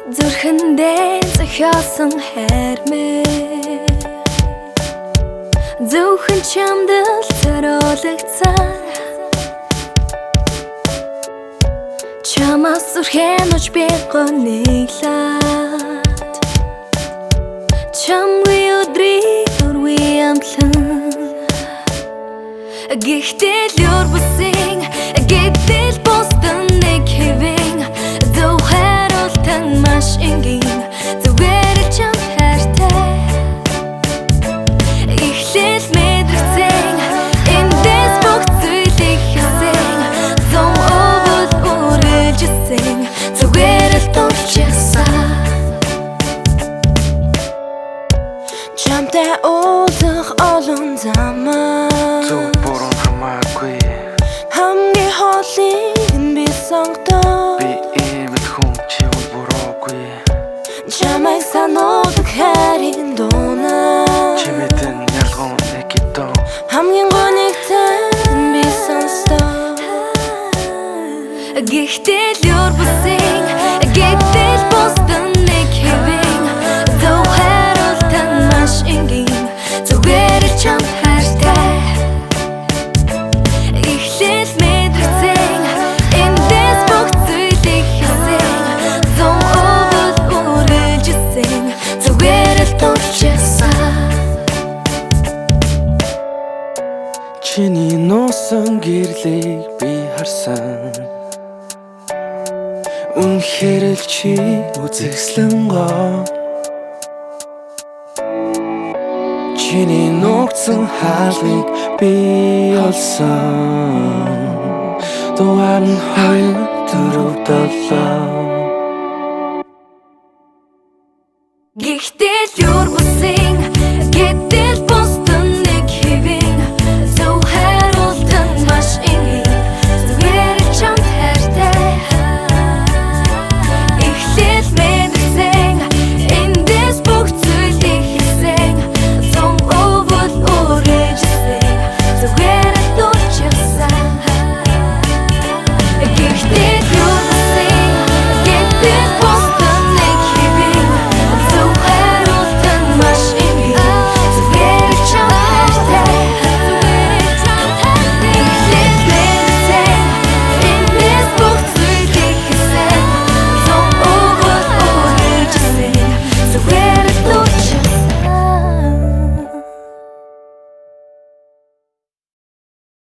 Зүрхэндээ зохиосон хайр мэ зөвхөн чамд л зориулагдсан чамаас зүрхэн уж би гонёглаад чамгүй өдрийг дургүй амтлан Гэхдээ л юр бүсийн гэтэл бусдан нэг хэвэн зөв хариултан маш энгийн зүгээр л чам хайртай эхлэл мэдрэгцэн эндээс бүх зүйлийг хийсэн зам өвөл үргэлжсэн зүгээр л дурчсан чамтай уулзах олон замаа хамгийн хоолыг би сонгодог би имэл хүн чи буруугүй чамайг сануулдаг хайрын дуунаа чимээдэн ялгуун нэг итөө хамгийн гонигтай би сонсдог Гэхдээ л юр бүсийн гэтэл бусдан нэг хэвэн зөв хариултан маш энгийн зүгээр л чам хайртай эхлэл мэдрэгцэн эндээс бүх зүйлийг хийсэн зам өвөл үргэлжсэн зүгээр л дурчсан чиний нуусан гэрлийг би харсан үнэхээр л чи үзэсгэлэн гоо чиний нуугдсан хаалгыг би олсон дугаар нь 2 4 7